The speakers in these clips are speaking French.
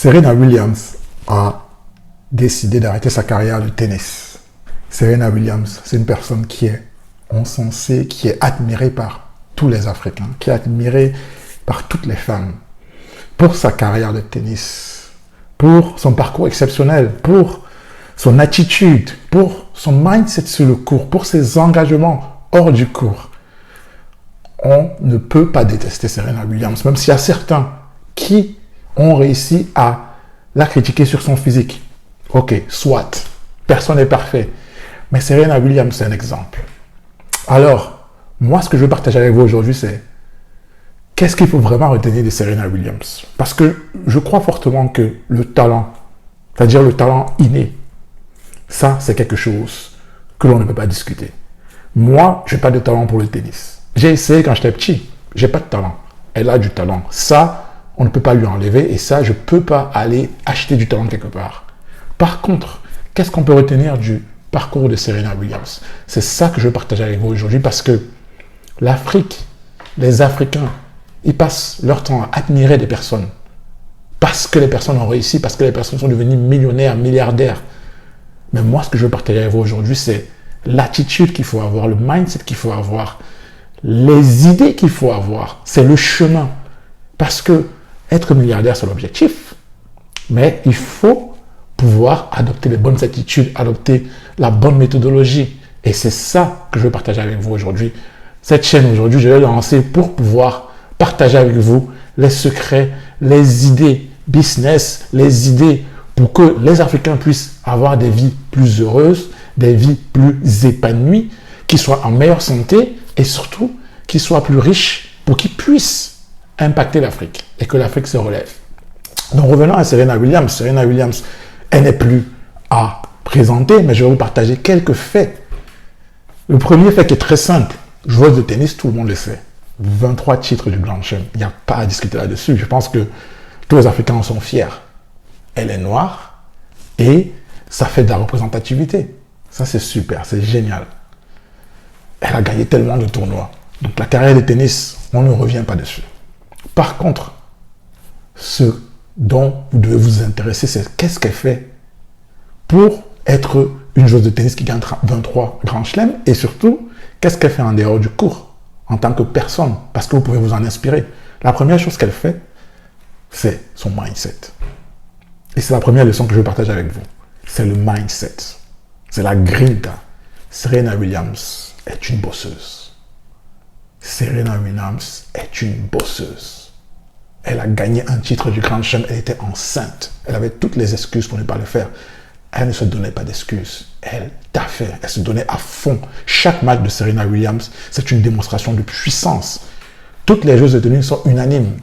Serena Williams a décidé d'arrêter sa carrière de tennis. Serena Williams, c'est une personne qui est encensée, qui est admirée par tous les Africains, qui est admirée par toutes les femmes pour sa carrière de tennis, pour son parcours exceptionnel, pour son attitude, pour son mindset sur le court, pour ses engagements hors du court. On ne peut pas détester Serena Williams, même s'il y a certains qui ont réussi à la critiquer sur son physique. Ok, soit, personne n'est parfait. Mais Serena Williams, c'est un exemple. Alors, moi, ce que je veux partager avec vous aujourd'hui, c'est qu'est-ce qu'il faut vraiment retenir de Serena Williams? Parce que je crois fortement que le talent, c'est-à-dire le talent inné, ça, c'est quelque chose que l'on ne peut pas discuter. Moi, je n'ai pas de talent pour le tennis. J'ai essayé quand j'étais petit. Je n'ai pas de talent. Elle a du talent. Ça, on ne peut pas lui enlever. Et ça, je ne peux pas aller acheter du talent quelque part. Par contre, qu'est-ce qu'on peut retenir du parcours de Serena Williams? C'est ça que je veux partager avec vous aujourd'hui parce que l'Afrique, les Africains, ils passent leur temps à admirer des personnes. Parce que les personnes ont réussi, parce que les personnes sont devenues millionnaires, milliardaires. Mais moi, ce que je veux partager avec vous aujourd'hui, c'est l'attitude qu'il faut avoir, le mindset qu'il faut avoir, les idées qu'il faut avoir. C'est le chemin. Parce que être milliardaire, c'est l'objectif. Mais il faut pouvoir adopter les bonnes attitudes, adopter la bonne méthodologie. Et c'est ça que je veux partager avec vous aujourd'hui. Cette chaîne aujourd'hui, je l'ai lancée pour pouvoir partager avec vous les secrets, les idées business, les idées pour que les Africains puissent avoir des vies plus heureuses, des vies plus épanouies, qui soient en meilleure santé et surtout qui soient plus riches pour qu'ils puissent impacter l'Afrique et que l'Afrique se relève. Donc revenons à Serena Williams. Serena Williams, elle n'est plus à présenter, mais je vais vous partager quelques faits. Le premier fait qui est très simple, joueuse de tennis, tout le monde le sait. 23 titres du Grand Chelem, il n'y a pas à discuter là-dessus. Je pense que tous les Africains en sont fiers. Elle est noire et ça fait de la représentativité. Ça, c'est super, c'est génial. Elle a gagné tellement de tournois. Donc la carrière de tennis, on ne revient pas dessus. Par contre, ce dont vous devez vous intéresser, c'est qu'est-ce qu'elle fait pour être une joueuse de tennis qui gagne 23 grands chelems et surtout, qu'est-ce qu'elle fait en dehors du court en tant que personne, parce que vous pouvez vous en inspirer. La première chose qu'elle fait, c'est son mindset. Et c'est la première leçon que je veux partager avec vous. C'est le mindset. C'est la grinta. Serena Williams est une bosseuse. Serena Williams est une bosseuse. Elle a gagné un titre du Grand Chelem. Elle était enceinte. Elle avait toutes les excuses pour ne pas le faire. Elle ne se donnait pas d'excuses. Elle taffait. Elle se donnait à fond. Chaque match de Serena Williams, c'est une démonstration de puissance. Toutes les joueuses de tennis sont unanimes.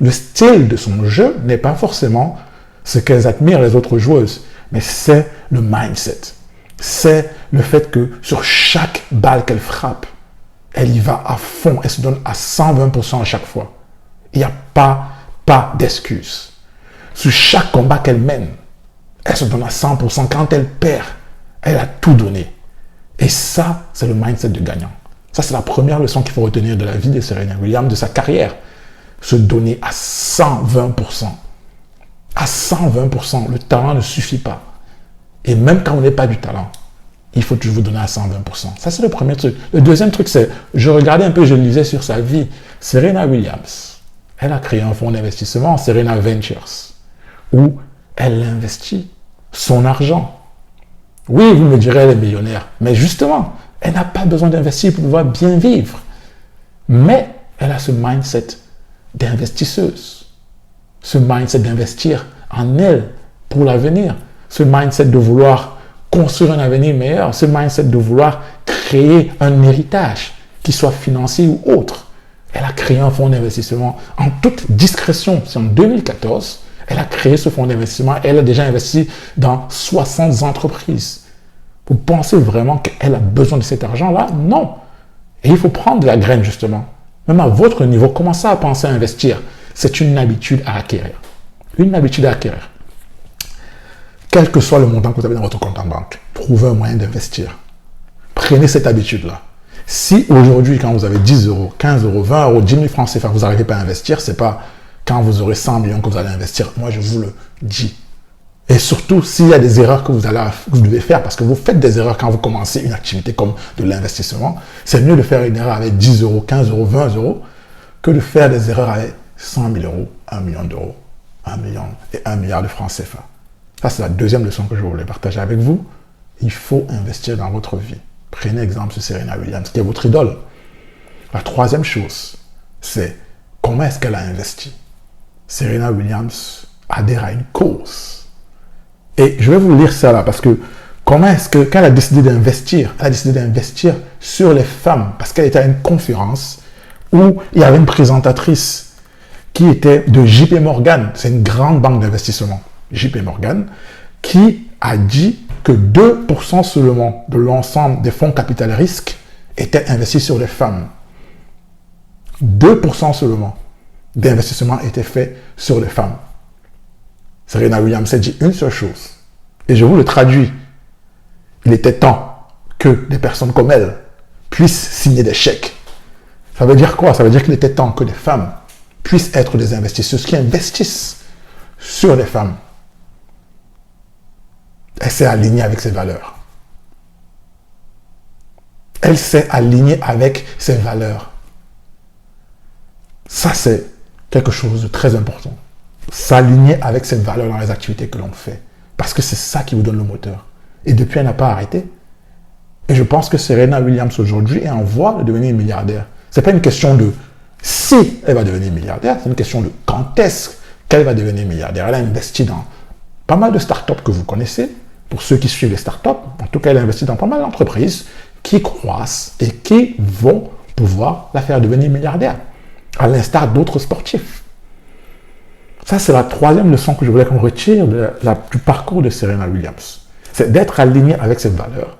Le style de son jeu n'est pas forcément ce qu'elles admirent les autres joueuses, mais c'est le mindset. C'est le fait que sur chaque balle qu'elle frappe, elle y va à fond. Elle se donne à 120% à chaque fois. Il n'y a pas d'excuses. Sur chaque combat qu'elle mène, elle se donne à 100%. Quand elle perd, elle a tout donné. Et ça, c'est le mindset de gagnant. Ça, c'est la première leçon qu'il faut retenir de la vie de Serena Williams, de sa carrière. Se donner à 120%. À 120%. Le talent ne suffit pas. Et même quand on n'est pas du talent, il faut toujours vous donner à 120%. Ça, c'est le premier truc. Le deuxième truc, c'est, je regardais un peu, je lisais sur sa vie. Serena Williams, elle a créé un fonds d'investissement, Serena Ventures, où elle investit son argent. Oui, vous me direz, elle est millionnaire. Mais justement, elle n'a pas besoin d'investir pour pouvoir bien vivre. Mais elle a ce mindset d'investisseuse. Ce mindset d'investir en elle pour l'avenir. Ce mindset de vouloir construire un avenir meilleur. Ce mindset de vouloir créer un héritage, qu'il soit financier ou autre. Elle a créé un fonds d'investissement en toute discrétion. C'est en 2014. Elle a créé ce fonds d'investissement. Elle a déjà investi dans 60 entreprises. Vous pensez vraiment qu'elle a besoin de cet argent-là? Non. Et il faut prendre de la graine, justement. Même à votre niveau, commencez à penser à investir. C'est une habitude à acquérir. Une habitude à acquérir. Quel que soit le montant que vous avez dans votre compte en banque, trouvez un moyen d'investir. Prenez cette habitude-là. Si aujourd'hui, quand vous avez 10 euros, 15 euros, 20 euros, 10 000 francs CFA, vous n'arrivez pas à investir, c'est pas quand vous aurez 100 millions que vous allez investir. Moi, je vous le dis. Et surtout, s'il y a des erreurs que vous devez faire, parce que vous faites des erreurs quand vous commencez une activité comme de l'investissement, c'est mieux de faire une erreur avec 10 euros, 15 euros, 20 euros, que de faire des erreurs avec 100 000 euros, 1 million d'euros, 1 million et 1 milliard de francs CFA. Ça, c'est la deuxième leçon que je voulais partager avec vous. Il faut investir dans votre vie. Prenez exemple sur Serena Williams, qui est votre idole. La troisième chose, c'est comment est-ce qu'elle a investi. Serena Williams adhère à une cause. Et je vais vous lire ça là, parce que comment est-ce que, quand elle a décidé d'investir, elle a décidé d'investir sur les femmes, parce qu'elle était à une conférence où il y avait une présentatrice qui était de JP Morgan, c'est une grande banque d'investissement, JP Morgan, qui a dit que 2% seulement de l'ensemble des fonds capital risque étaient investis sur les femmes. 2% seulement d'investissement étaient faits sur les femmes. Serena Williams a dit une seule chose, et je vous le traduis. Il était temps que des personnes comme elle puissent signer des chèques. Ça veut dire quoi? Ça veut dire qu'il était temps que des femmes puissent être des investisseuses qui investissent sur les femmes. Elle s'est alignée avec ses valeurs. Elle s'est alignée avec ses valeurs. Ça, c'est quelque chose de très important. S'aligner avec ses valeurs dans les activités que l'on fait. Parce que c'est ça qui vous donne le moteur. Et depuis, elle n'a pas arrêté. Et je pense que Serena Williams aujourd'hui est en voie de devenir milliardaire. Ce n'est pas une question de si elle va devenir milliardaire, c'est une question de quand est-ce qu'elle va devenir milliardaire. Elle a investi dans pas mal de startups que vous connaissez. Pour ceux qui suivent les startups, en tout cas, elle a investi dans pas mal d'entreprises qui croissent et qui vont pouvoir la faire devenir milliardaire, à l'instar d'autres sportifs. Ça, c'est la troisième leçon que je voulais qu'on retire du parcours de Serena Williams. C'est d'être aligné avec ses valeurs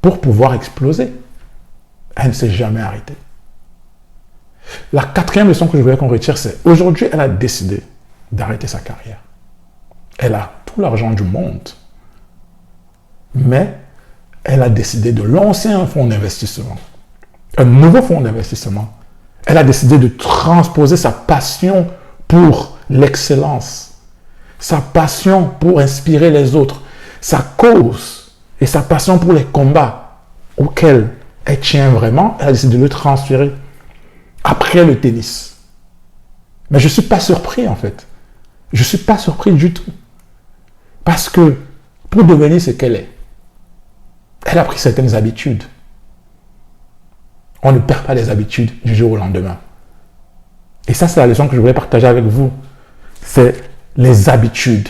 pour pouvoir exploser. Elle ne s'est jamais arrêtée. La quatrième leçon que je voulais qu'on retire, c'est aujourd'hui, elle a décidé d'arrêter sa carrière. Elle a tout l'argent du monde, mais elle a décidé de lancer un fonds d'investissement, un nouveau fonds d'investissement. Elle a décidé de transposer sa passion pour l'excellence, sa passion pour inspirer les autres, sa cause et sa passion pour les combats auxquels elle tient vraiment. Elle a décidé de le transférer après le tennis. Mais je ne suis pas surpris en fait. Je ne suis pas surpris du tout. Parce que pour devenir ce qu'elle est, elle a pris certaines habitudes. On ne perd pas les habitudes du jour au lendemain. Et ça, c'est la leçon que je voulais partager avec vous. C'est les habitudes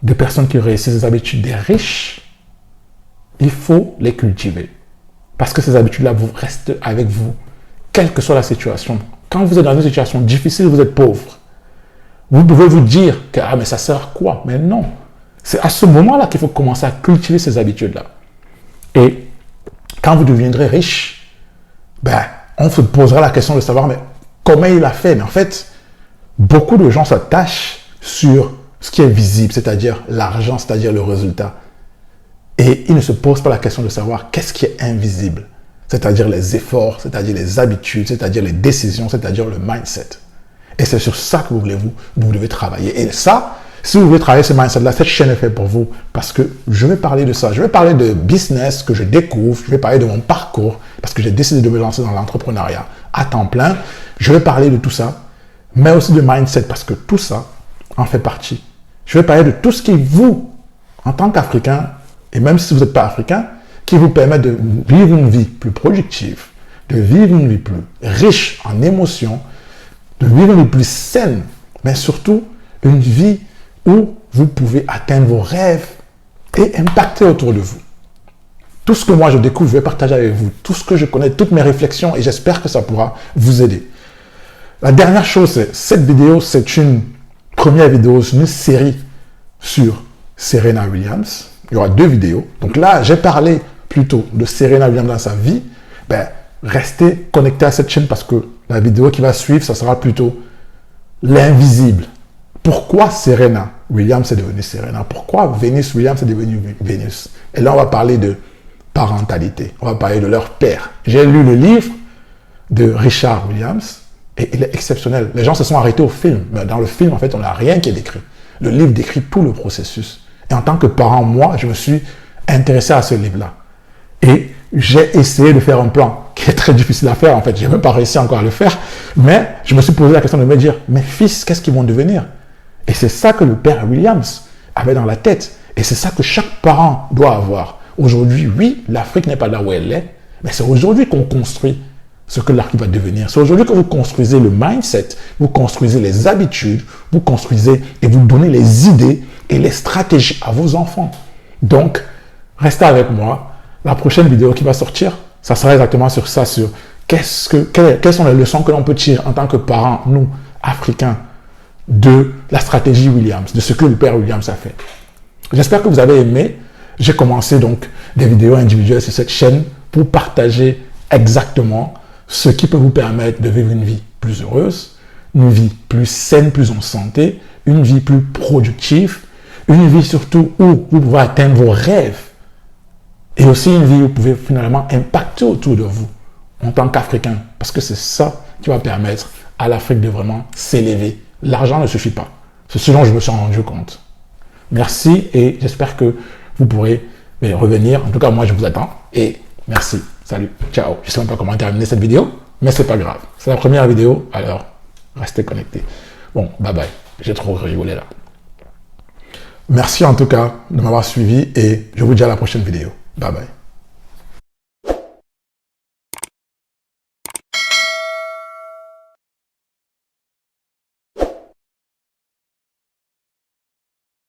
de personnes qui réussissent, les habitudes des riches. Il faut les cultiver. Parce que ces habitudes-là vous restent avec vous, quelle que soit la situation. Quand vous êtes dans une situation difficile, vous êtes pauvre. Vous pouvez vous dire que mais ça sert à quoi? Mais non. C'est à ce moment-là qu'il faut commencer à cultiver ces habitudes-là. Et quand vous deviendrez riche, on se posera la question de savoir mais comment il a fait. Mais en fait, beaucoup de gens s'attachent sur ce qui est visible, c'est-à-dire l'argent, c'est-à-dire le résultat. Et ils ne se posent pas la question de savoir qu'est-ce qui est invisible, c'est-à-dire les efforts, c'est-à-dire les habitudes, c'est-à-dire les décisions, c'est-à-dire le mindset. Et c'est sur ça que vous devez travailler. Et ça, si vous voulez travailler ce mindset-là, cette chaîne est faite pour vous parce que je vais parler de ça. Je vais parler de business que je découvre. Je vais parler de mon parcours parce que j'ai décidé de me lancer dans l'entrepreneuriat à temps plein. Je vais parler de tout ça, mais aussi de mindset parce que tout ça en fait partie. Je vais parler de tout ce qui vous, en tant qu'Africain, et même si vous n'êtes pas Africain, qui vous permet de vivre une vie plus productive, de vivre une vie plus riche en émotions, de vivre une vie plus saine, mais surtout une vie où vous pouvez atteindre vos rêves et impacter autour de vous. Tout ce que moi je découvre, je vais partager avec vous. Tout ce que je connais, toutes mes réflexions, et j'espère que ça pourra vous aider. La dernière chose, c'est cette vidéo, c'est une première vidéo, c'est une série sur Serena Williams. Il y aura 2 vidéos. Donc là, j'ai parlé plutôt de Serena Williams dans sa vie. Restez connectés à cette chaîne parce que la vidéo qui va suivre, ça sera plutôt l'invisible. Pourquoi Serena Williams est devenue Serena? Pourquoi Venus Williams est devenue Venus? Et là, on va parler de parentalité. On va parler de leur père. J'ai lu le livre de Richard Williams Et il est exceptionnel. Les gens se sont arrêtés au film. Mais dans le film, en fait, on n'a rien qui est décrit. Le livre décrit tout le processus. Et en tant que parent, moi, je me suis intéressé à ce livre-là. Et j'ai essayé de faire un plan qui est très difficile à faire. En fait, je n'ai même pas réussi encore à le faire. Mais je me suis posé la question de me dire, mes fils, qu'est-ce qu'ils vont devenir? Et c'est ça que le père Williams avait dans la tête. Et c'est ça que chaque parent doit avoir. Aujourd'hui, oui, l'Afrique n'est pas là où elle est, mais c'est aujourd'hui qu'on construit ce que l'Afrique va devenir. C'est aujourd'hui que vous construisez le mindset, vous construisez les habitudes, vous construisez et vous donnez les idées et les stratégies à vos enfants. Donc, restez avec moi. La prochaine vidéo qui va sortir, ça sera exactement sur ça, sur quelles sont les leçons que l'on peut tirer en tant que parents, nous, Africains, de la stratégie Williams, de ce que le père Williams a fait. J'espère que vous avez aimé. J'ai commencé donc des vidéos individuelles sur cette chaîne pour partager exactement ce qui peut vous permettre de vivre une vie plus heureuse, une vie plus saine, plus en santé, une vie plus productive, une vie surtout où vous pouvez atteindre vos rêves et aussi une vie où vous pouvez finalement impacter autour de vous en tant qu'Africain, parce que c'est ça qui va permettre à l'Afrique de vraiment s'élever. L'argent ne suffit pas. C'est ce dont je me suis rendu compte. Merci et j'espère que vous pourrez revenir. En tout cas, moi, je vous attends. Et merci. Salut. Ciao. Je ne sais même pas comment terminer cette vidéo, mais c'est pas grave. C'est la première vidéo, alors restez connectés. Bon, bye bye. J'ai trop rigolé là. Merci en tout cas de m'avoir suivi et je vous dis à la prochaine vidéo. Bye bye.